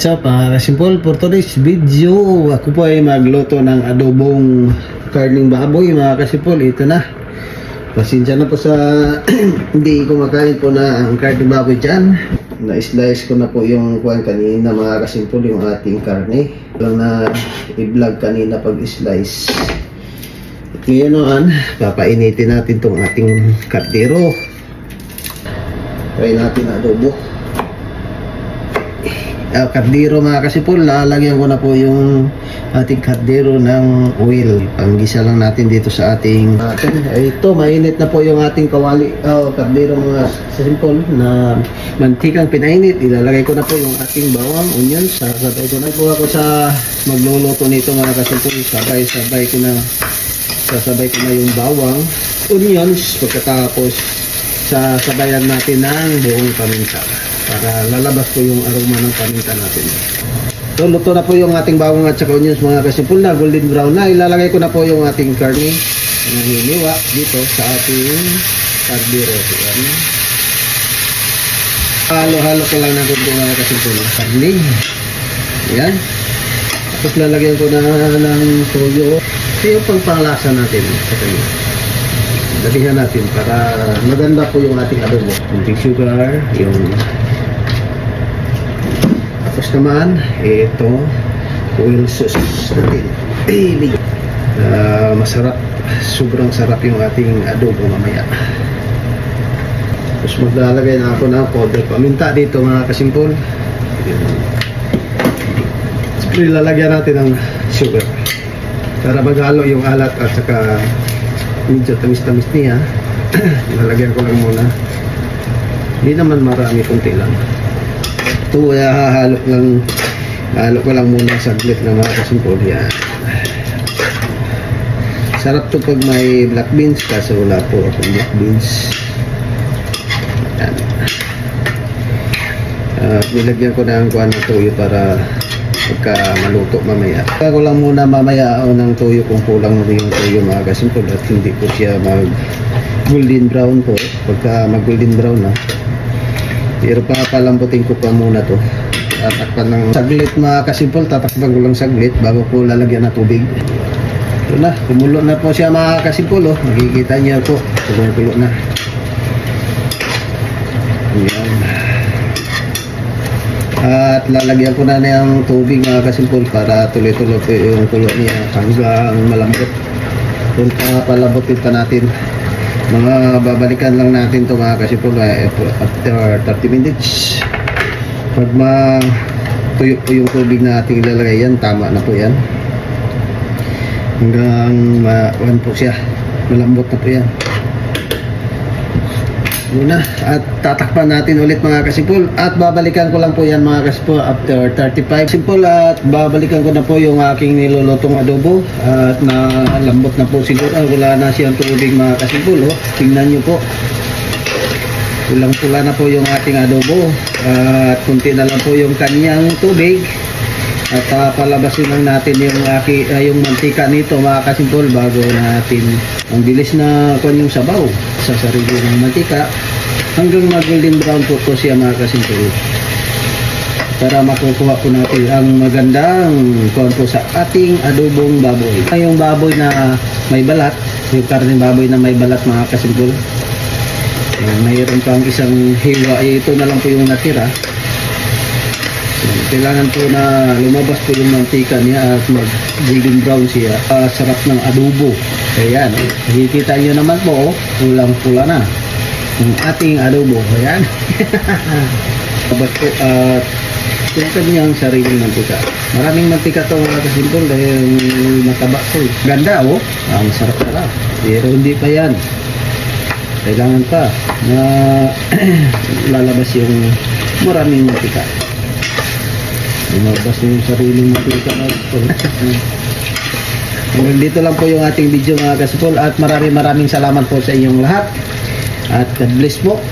So, para simple for today's video, ako po ay magluto ng adobong karning baboy, mga kasipol. Ito na. Pasensya na po sa hindi kumakain po na ang karning baboy dyan. Na-slice ko na po yung kuwan kanina, mga kasipol, yung ating karne. Lang na i-vlog kanina pag-slice. At ngayon, papainitin natin tong ating kardero. Try natin na adobo. Kardero, mga kasipol, lalagyan ko na po yung ating kardero ng oil. Panggisa lang natin dito sa ating ito, mainit na po yung ating kawali kardero, mga kasipol, na mantikang pinainit. Ilalagay ko na po yung ating bawang, onions. Sasabay ko na po ako sa magluluto nito, mga kasipol. Sabay-sabay ko na yung bawang, onions, pagkatapos sasabayan natin ng buong paminta para lalabas po yung aroma ng paminta natin. So, luto na po yung ating bawang at saka onions, mga kasipul, na golden brown na. Ilalagay ko na po yung ating karne na hiniwa dito sa ating kardero. Halo-halo ko lang natin po, mga kasipul, ng karne. Ayan. Tapos lalagyan ko na ng toyo. Ito yung pangpanglasa natin sa kanya. Lagyan natin para maganda po yung ating adobo. Kunting sugar, yung tapos naman ito oil sauce natin. Masarap, sobrang sarap yung ating adobo mamaya. Tapos maglalagay na ako ng powder paminta dito, mga kasimpol. Tapos lalagyan natin ng sugar para maghalo yung alat at saka medyo tamis-tamis niya. Lalagyan ko lang muna, hindi naman marami, kunti lang. Ito halo ko lang muna saglit na, mga kasimpol. Yan, sarap to pag may black beans, kaso wala po akong black beans. Yan. Nilagyan ko na ang kuwan ng toyo para pagka maluto mamaya. Kaya ko lang muna mamaya ng toyo kung kulang na yung toyo, mga kasimpol, at hindi po siya mag golden brown po. Pagka mag golden brown na, pero papalambutin ko pa muna to. Tatakpan ng saglit, mga kasimpol, tatakpan ko lang saglit bago ko lalagyan ng tubig. Ito na, kumulo na po siya, mga kasimpol. Makikita niya po, kumulo na. Ayan. At lalagyan ko na ng tubig, mga kasimpol, para tuloy-tuloy po yung kulo niya hanggang malambot. Kung papalambutin pa natin, mga babalikan lang natin to, mga kasimpol, after 30 minutes. Pag tuyo po yung tubig na ating ilalagay, yan, tama na po yan. Hanggang po siya, malambot na po yan. Muna, at tatakpan natin ulit, mga kasipol, at babalikan ko lang po yan, mga kasipol, after 35 simple. At babalikan ko na po yung aking nilulutong adobo at nalambot na po siguro. Wala na siyang tubig, mga kasipol. Tingnan nyo po, pulang-pula na po yung ating adobo, at kunti na lang po yung kanyang tubig. At palabasin lang natin yung mantika nito, mga kasimpol, bago natin ang bilis na yung sabaw sa sarili ng mantika hanggang mag-golden brown po siya, mga kasimpol, para makukuha po natin ang magandang po sa ating adobong baboy. Yung baboy na may balat, yung karning baboy na may balat, mga kasimpol, mayroon pang isang hiwa, ito na lang po yung natira. Kailangan po na lumabas po yung mantika niya at mag-golden brown siya. Sarap ng adobo. Ayan, nakikita nyo naman po, pulang-pula na yung ating adobo. Ayan. Labas po at yung kanyang sariling mantika. Maraming mantika to, mga kasimpol, dahil mataba po. Ganda, ang sarap-sarap. Pero hindi pa yan. Kailangan pa na lalabas yung maraming mantika. Lumabas yung sariling mantika. Hanggang dito lang po yung ating video, mga kasipol, at maraming salamat po sa inyong lahat, at God bless po.